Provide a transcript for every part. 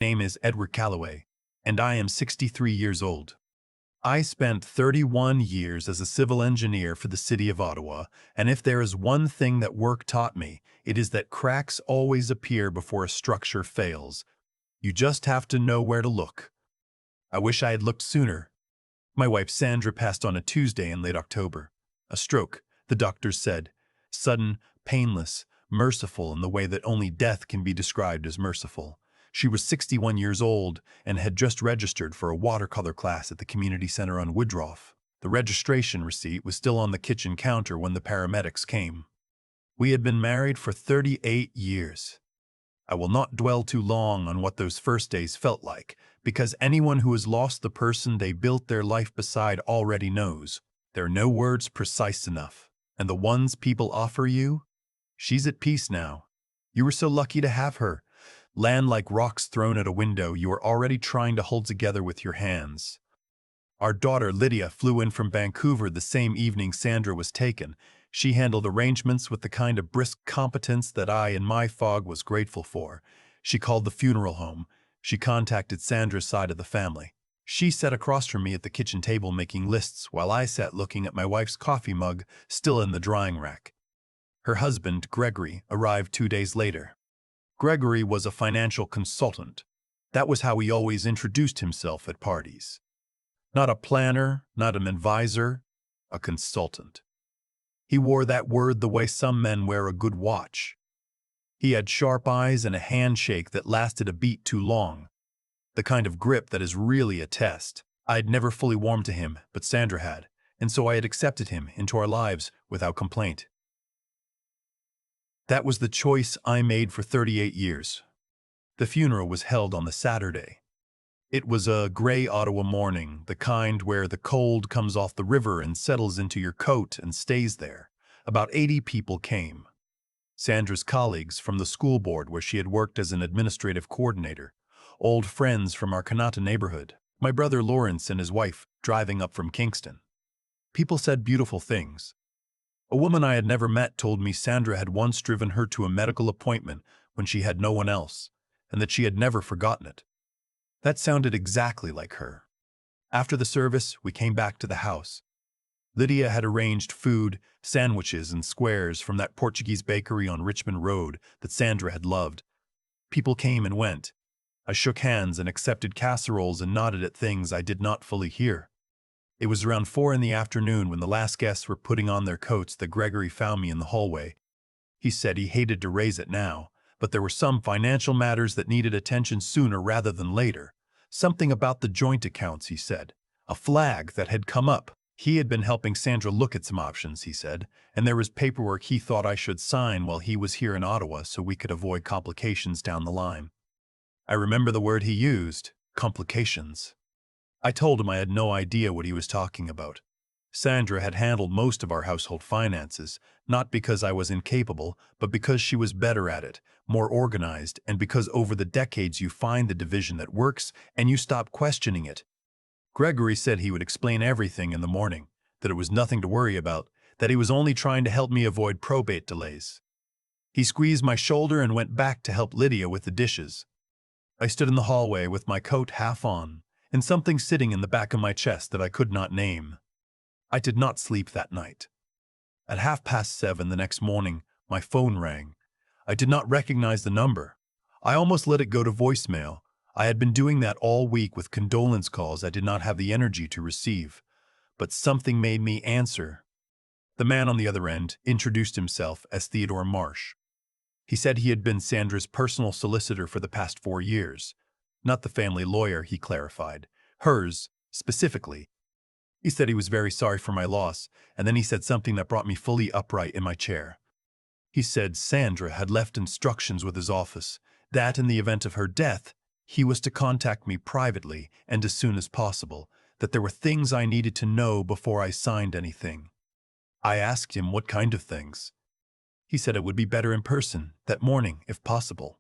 Name is Edward Calloway, and I am 63 years old. I spent 31 years as a civil engineer for the city of Ottawa, and if there is one thing that work taught me, it is that cracks always appear before a structure fails. You just have to know where to look. I wish I had looked sooner. My wife Sandra passed on a Tuesday in late October. A stroke, the doctors said. Sudden, painless, merciful in the way that only death can be described as merciful. She was 61 years old and had just registered for a watercolor class at the community center on Woodruff. The registration receipt was still on the kitchen counter when the paramedics came. We had been married for 38 years. I will not dwell too long on what those first days felt like, because anyone who has lost the person they built their life beside already knows. There are no words precise enough. And the ones people offer you? She's at peace now. You were so lucky to have her. Land like rocks thrown at a window you are already trying to hold together with your hands. Our daughter Lydia flew in from Vancouver the same evening Sandra was taken. She handled arrangements with the kind of brisk competence that I, in my fog, was grateful for. She called the funeral home. She contacted Sandra's side of the family. She sat across from me at the kitchen table making lists while I sat looking at my wife's coffee mug still in the drying rack. Her husband, Gregory, arrived 2 days later. Gregory was a financial consultant. That was how he always introduced himself at parties. Not a planner, not an advisor, a consultant. He wore that word the way some men wear a good watch. He had sharp eyes and a handshake that lasted a beat too long. The kind of grip that is really a test. I had never fully warmed to him, but Sandra had, and so I had accepted him into our lives without complaint. That was the choice I made for 38 years. The funeral was held on the Saturday. It was a gray Ottawa morning, the kind where the cold comes off the river and settles into your coat and stays there. About 80 people came. Sandra's colleagues from the school board where she had worked as an administrative coordinator, old friends from our Kanata neighborhood, my brother Lawrence and his wife driving up from Kingston. People said beautiful things. A woman I had never met told me Sandra had once driven her to a medical appointment when she had no one else, and that she had never forgotten it. That sounded exactly like her. After the service, we came back to the house. Lydia had arranged food, sandwiches, and squares from that Portuguese bakery on Richmond Road that Sandra had loved. People came and went. I shook hands and accepted casseroles and nodded at things I did not fully hear. It was around 4 in the afternoon when the last guests were putting on their coats that Gregory found me in the hallway. He said he hated to raise it now, but there were some financial matters that needed attention sooner rather than later. Something about the joint accounts, he said. A flag that had come up. He had been helping Sandra look at some options, he said, and there was paperwork he thought I should sign while he was here in Ottawa so we could avoid complications down the line. I remember the word he used, complications. I told him I had no idea what he was talking about. Sandra had handled most of our household finances, not because I was incapable, but because she was better at it, more organized, and because over the decades you find the division that works and you stop questioning it. Gregory said he would explain everything in the morning, that it was nothing to worry about, that he was only trying to help me avoid probate delays. He squeezed my shoulder and went back to help Lydia with the dishes. I stood in the hallway with my coat half on, and something sitting in the back of my chest that I could not name. I did not sleep that night. At 7:30 the next morning, my phone rang. I did not recognize the number. I almost let it go to voicemail. I had been doing that all week with condolence calls I did not have the energy to receive. But something made me answer. The man on the other end introduced himself as Theodore Marsh. He said he had been Sandra's personal solicitor for the past 4 years. Not the family lawyer, he clarified. Hers, specifically. He said he was very sorry for my loss, and then he said something that brought me fully upright in my chair. He said Sandra had left instructions with his office, that in the event of her death, he was to contact me privately and as soon as possible, that there were things I needed to know before I signed anything. I asked him what kind of things. He said it would be better in person, that morning, if possible.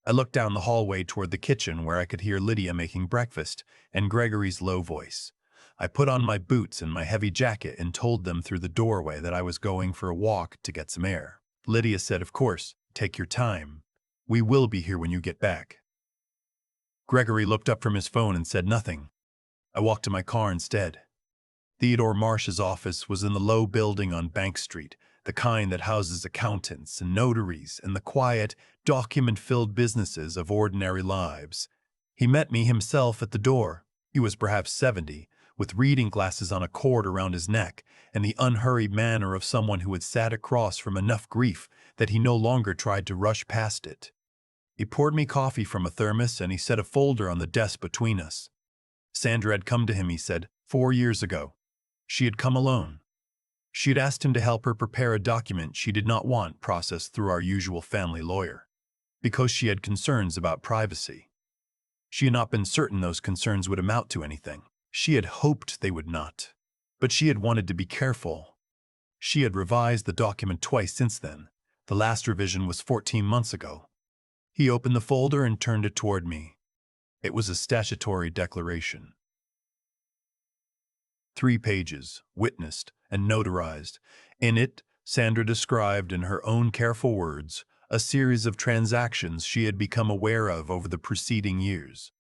I looked down the hallway toward the kitchen where I could hear Lydia making breakfast and Gregory's low voice. I put on my boots and my heavy jacket and told them through the doorway that I was going for a walk to get some air. Lydia said, "Of course, take your time. We will be here when you get back." Gregory looked up from his phone and said nothing. I walked to my car instead. Theodore Marsh's office was in the low building on Bank Street, the kind that houses accountants and notaries and the quiet, document-filled businesses of ordinary lives. He met me himself at the door. He was perhaps 70, with reading glasses on a cord around his neck and the unhurried manner of someone who had sat across from enough grief that he no longer tried to rush past it. He poured me coffee from a thermos and he set a folder on the desk between us. Sandra had come to him, he said, 4 years ago. She had come alone. She had asked him to help her prepare a document she did not want processed through our usual family lawyer, because she had concerns about privacy. She had not been certain those concerns would amount to anything. She had hoped they would not, but she had wanted to be careful. She had revised the document twice since then. The last revision was 14 months ago. He opened the folder and turned it toward me. It was a statutory declaration. 3 pages, witnessed and notarized. In it, Sandra described in her own careful words a series of transactions she had become aware of over the preceding years.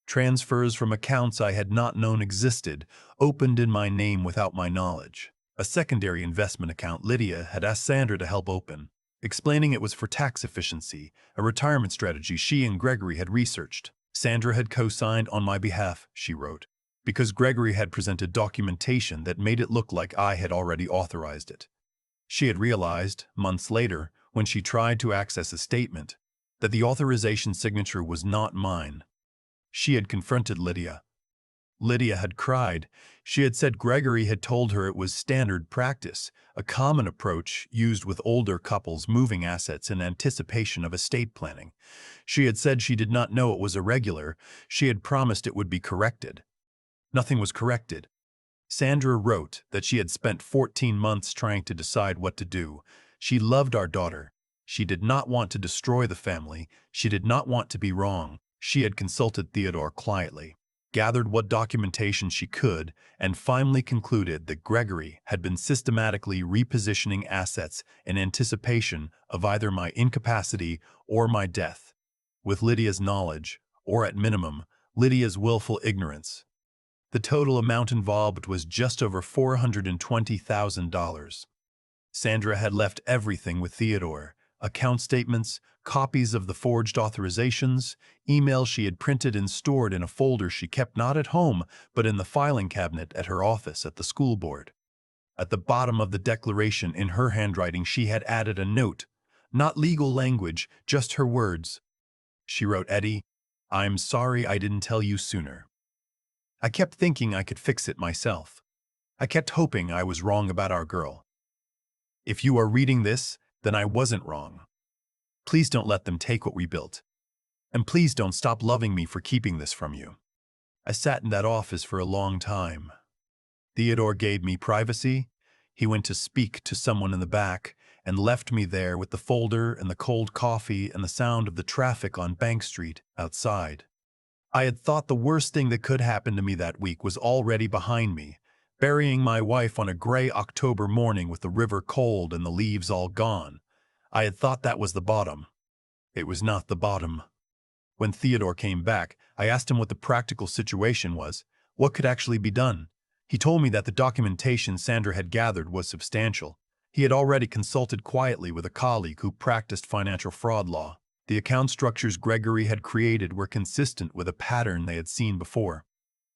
Transfers from accounts I had not known existed, opened in my name without my knowledge. A secondary investment account Lydia had asked Sandra to help open, explaining it was for tax efficiency, a retirement strategy she and Gregory had researched. Sandra had co-signed on my behalf, she wrote, because Gregory had presented documentation that made it look like I had already authorized it. She had realized, months later, when she tried to access a statement, that the authorization signature was not mine. She had confronted Lydia. Lydia had cried. She had said Gregory had told her it was standard practice, a common approach used with older couples moving assets in anticipation of estate planning. She had said she did not know it was irregular. She had promised it would be corrected. Nothing was corrected. Sandra wrote that she had spent 14 months trying to decide what to do. She loved our daughter. She did not want to destroy the family. She did not want to be wrong. She had consulted Theodore quietly, gathered what documentation she could, and finally concluded that Gregory had been systematically repositioning assets in anticipation of either my incapacity or my death, with Lydia's knowledge, or at minimum, Lydia's willful ignorance. The total amount involved was just over $420,000. Sandra had left everything with Theodore: account statements, copies of the forged authorizations, emails she had printed and stored in a folder she kept not at home but in the filing cabinet at her office at the school board. At the bottom of the declaration, in her handwriting, she had added a note, not legal language, just her words. She wrote, "Eddie, I'm sorry I didn't tell you sooner. I kept thinking I could fix it myself. I kept hoping I was wrong about our girl. If you are reading this, then I wasn't wrong. Please don't let them take what we built. And please don't stop loving me for keeping this from you." I sat in that office for a long time. Theodore gave me privacy. He went to speak to someone in the back and left me there with the folder and the cold coffee and the sound of the traffic on Bank Street outside. I had thought the worst thing that could happen to me that week was already behind me, burying my wife on a gray October morning with the river cold and the leaves all gone. I had thought that was the bottom. It was not the bottom. When Theodore came back, I asked him what the practical situation was, what could actually be done. He told me that the documentation Sandra had gathered was substantial. He had already consulted quietly with a colleague who practiced financial fraud law. The account structures Gregory had created were consistent with a pattern they had seen before,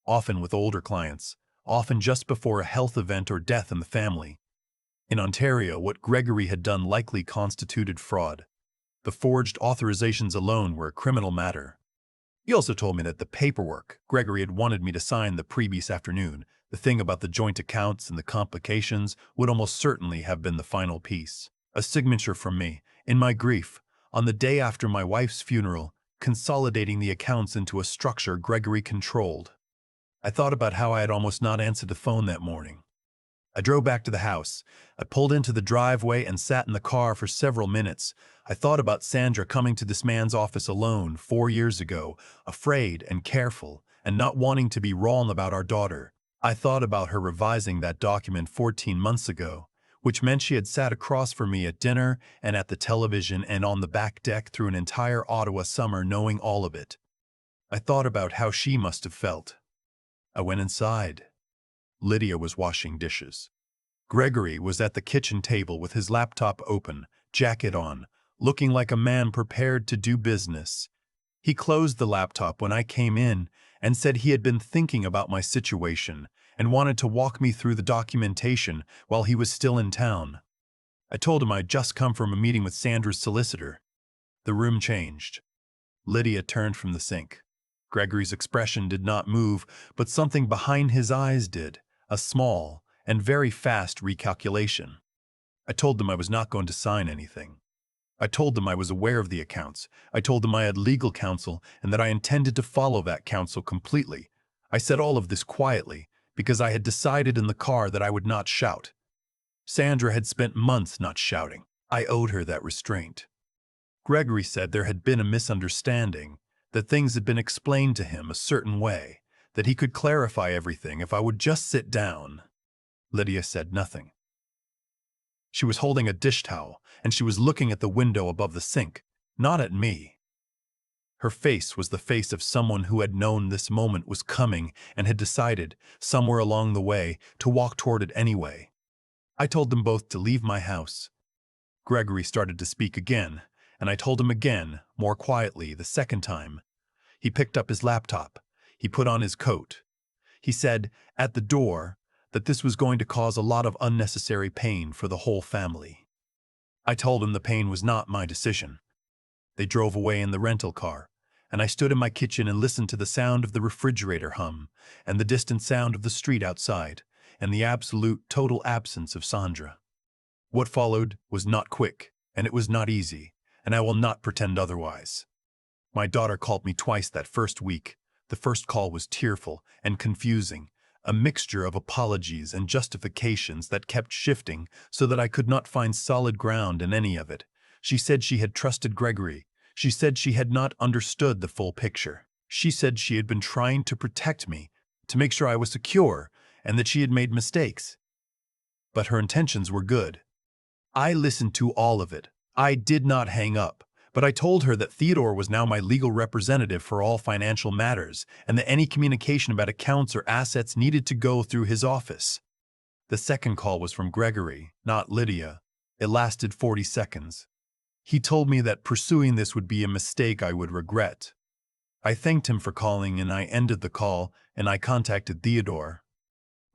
often with older clients, often just before a health event or death in the family. In Ontario, what Gregory had done likely constituted fraud. The forged authorizations alone were a criminal matter. He also told me that the paperwork Gregory had wanted me to sign the previous afternoon, the thing about the joint accounts and the complications, would almost certainly have been the final piece. A signature from me, in my grief, on the day after my wife's funeral, consolidating the accounts into a structure Gregory controlled. I thought about how I had almost not answered the phone that morning. I drove back to the house. I pulled into the driveway and sat in the car for several minutes. I thought about Sandra coming to this man's office alone 4 years ago, afraid and careful, and not wanting to be wrong about our daughter. I thought about her revising that document 14 months ago, which meant she had sat across from me at dinner and at the television and on the back deck through an entire Ottawa summer knowing all of it. I thought about how she must have felt. I went inside. Lydia was washing dishes. Gregory was at the kitchen table with his laptop open, jacket on, looking like a man prepared to do business. He closed the laptop when I came in and said he had been thinking about my situation and wanted to walk me through the documentation while he was still in town. I told him I'd just come from a meeting with Sandra's solicitor. The room changed. Lydia turned from the sink. Gregory's expression did not move, but something behind his eyes did, a small and very fast recalculation. I told them I was not going to sign anything. I told them I was aware of the accounts. I told them I had legal counsel and that I intended to follow that counsel completely. I said all of this quietly because I had decided in the car that I would not shout. Sandra had spent months not shouting. I owed her that restraint. Gregory said there had been a misunderstanding, that things had been explained to him a certain way, that he could clarify everything if I would just sit down. Lydia said nothing. She was holding a dish towel, and she was looking at the window above the sink, not at me. Her face was the face of someone who had known this moment was coming and had decided, somewhere along the way, to walk toward it anyway. I told them both to leave my house. Gregory started to speak again, and I told him again, more quietly, the second time. He picked up his laptop. He put on his coat. He said, at the door, that this was going to cause a lot of unnecessary pain for the whole family. I told him the pain was not my decision. They drove away in the rental car, and I stood in my kitchen and listened to the sound of the refrigerator hum, and the distant sound of the street outside, and the absolute, total absence of Sandra. What followed was not quick, and it was not easy, and I will not pretend otherwise. My daughter called me twice that first week. The first call was tearful and confusing, a mixture of apologies and justifications that kept shifting so that I could not find solid ground in any of it. She said she had trusted Gregory. She said she had not understood the full picture. She said she had been trying to protect me, to make sure I was secure, and that she had made mistakes. But her intentions were good. I listened to all of it. I did not hang up. But I told her that Theodore was now my legal representative for all financial matters, and that any communication about accounts or assets needed to go through his office. The second call was from Gregory, not Lydia. It lasted 40 seconds. He told me that pursuing this would be a mistake I would regret. I thanked him for calling, and I ended the call, and I contacted Theodore.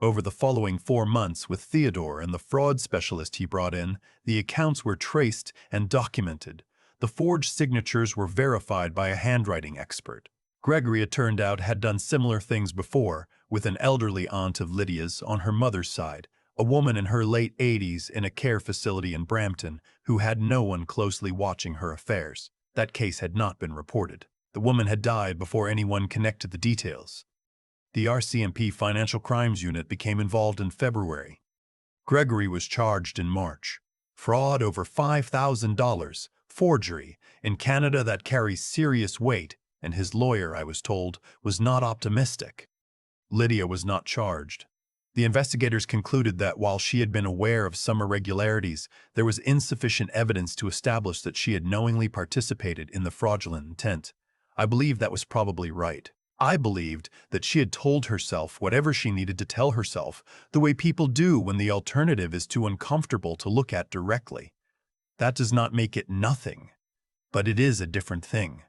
Over the following 4 months with Theodore and the fraud specialist he brought in, the accounts were traced and documented. The forged signatures were verified by a handwriting expert. Gregory, it turned out, had done similar things before, with an elderly aunt of Lydia's on her mother's side, a woman in her late 80s in a care facility in Brampton who had no one closely watching her affairs. That case had not been reported. The woman had died before anyone connected the details. The RCMP Financial Crimes Unit became involved in February. Gregory was charged in March. Fraud over $5,000. Forgery. In Canada, that carries serious weight, and his lawyer, I was told, was not optimistic. Lydia was not charged. The investigators concluded that while she had been aware of some irregularities, there was insufficient evidence to establish that she had knowingly participated in the fraudulent intent. I believe that was probably right. I believed that she had told herself whatever she needed to tell herself, the way people do when the alternative is too uncomfortable to look at directly. That does not make it nothing, but it is a different thing.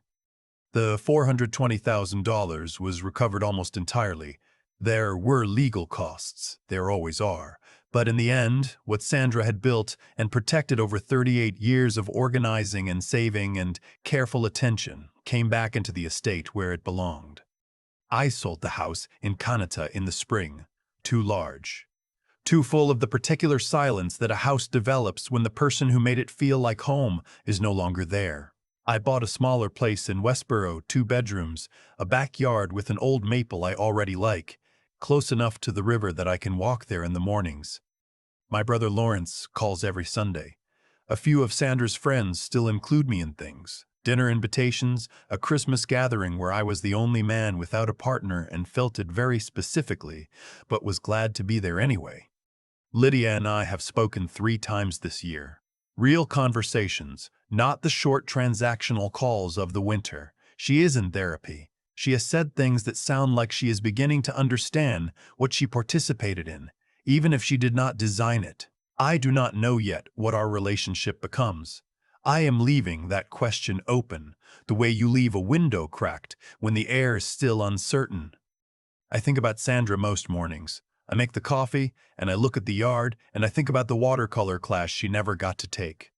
The $420,000 was recovered almost entirely. There were legal costs, there always are, but in the end, what Sandra had built and protected over 38 years of organizing and saving and careful attention came back into the estate where it belonged. I sold the house in Canada in the spring, too large. Too full of the particular silence that a house develops when the person who made it feel like home is no longer there. I bought a smaller place in Westboro, 2 bedrooms, a backyard with an old maple I already like, close enough to the river that I can walk there in the mornings. My brother Lawrence calls every Sunday. A few of Sandra's friends still include me in things. Dinner invitations, a Christmas gathering where I was the only man without a partner and felt it very specifically, but was glad to be there anyway. Lydia and I have spoken 3 times this year. Real conversations, not the short transactional calls of the winter. She is in therapy. She has said things that sound like she is beginning to understand what she participated in, even if she did not design it. I do not know yet what our relationship becomes. I am leaving that question open, the way you leave a window cracked when the air is still uncertain. I think about Sandra most mornings. I make the coffee, and I look at the yard, and I think about the watercolor class she never got to take.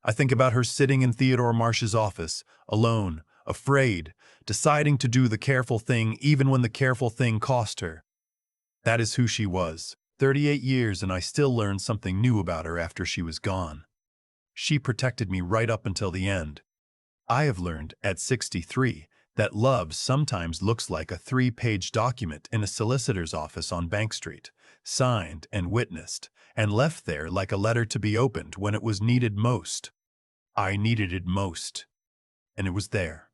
I think about her sitting in Theodore Marsh's office, alone, afraid, deciding to do the careful thing even when the careful thing cost her. That is who she was. 38 years, and I still learn something new about her after she was gone. She protected me right up until the end. I have learned, at 63, that love sometimes looks like a 3-page document in a solicitor's office on Bank Street, signed and witnessed, and left there like a letter to be opened when it was needed most. I needed it most, and it was there.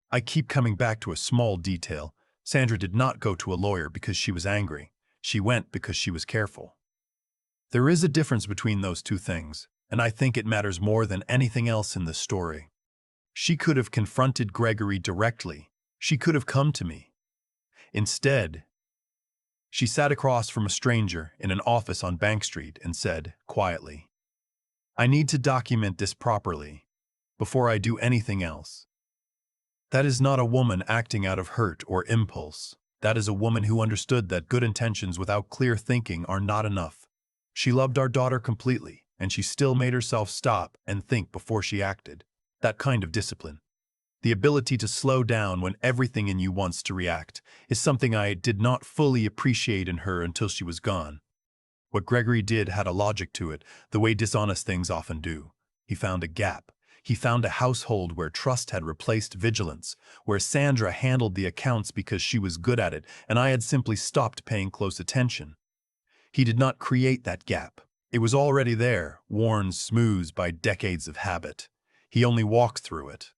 I keep coming back to a small detail. Sandra did not go to a lawyer because she was angry. She went because she was careful. There is a difference between those two things, and I think it matters more than anything else in this story. She could have confronted Gregory directly. She could have come to me. Instead, she sat across from a stranger in an office on Bank Street and said, quietly, "I need to document this properly before I do anything else." That is not a woman acting out of hurt or impulse. That is a woman who understood that good intentions without clear thinking are not enough. She loved our daughter completely, and she still made herself stop and think before she acted. That kind of discipline, the ability to slow down when everything in you wants to react, is something I did not fully appreciate in her until she was gone. What Gregory did had a logic to it, the way dishonest things often do. He found a gap. He found a household where trust had replaced vigilance, where Sandra handled the accounts because she was good at it, and I had simply stopped paying close attention. He did not create that gap. It was already there, worn smooth by decades of habit. He only walked through it.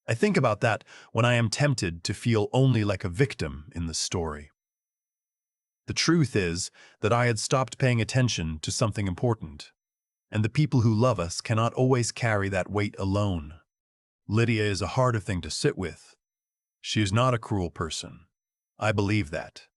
I think about that when I am tempted to feel only like a victim in the story. The truth is that I had stopped paying attention to something important, and the people who love us cannot always carry that weight alone. Lydia is a harder thing to sit with. She is not a cruel person. I believe that.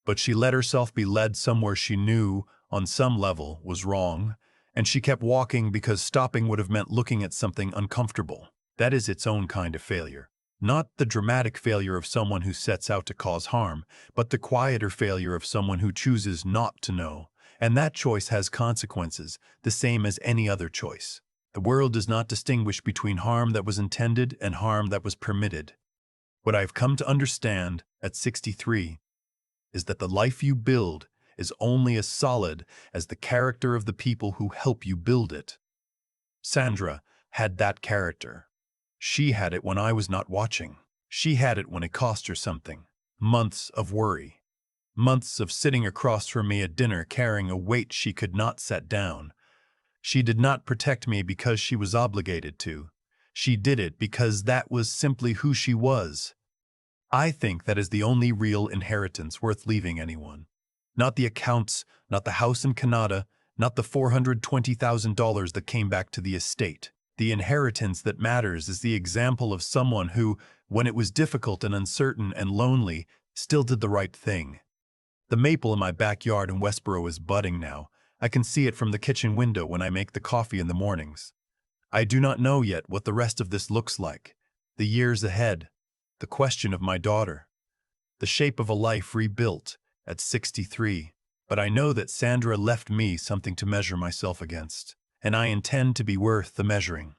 But she let herself be led somewhere she knew, on some level, was wrong, and she kept walking because stopping would have meant looking at something uncomfortable. That is its own kind of failure. Not the dramatic failure of someone who sets out to cause harm, but the quieter failure of someone who chooses not to know. And that choice has consequences, the same as any other choice. The world does not distinguish between harm that was intended and harm that was permitted. What I've come to understand at 63 is that the life you build is only as solid as the character of the people who help you build it. Sandra had that character. She had it when I was not watching. She had it when it cost her something. Months of worry. Months of sitting across from me at dinner carrying a weight she could not set down. She did not protect me because she was obligated to. She did it because that was simply who she was. I think that is the only real inheritance worth leaving anyone. Not the accounts, not the house in Canada, not the $420,000 that came back to the estate. The inheritance that matters is the example of someone who, when it was difficult and uncertain and lonely, still did the right thing. The maple in my backyard in Westboro is budding now. I can see it from the kitchen window when I make the coffee in the mornings. I do not know yet what the rest of this looks like. The years ahead. The question of my daughter. The shape of a life rebuilt at 63. But I know that Sandra left me something to measure myself against, and I intend to be worth the measuring.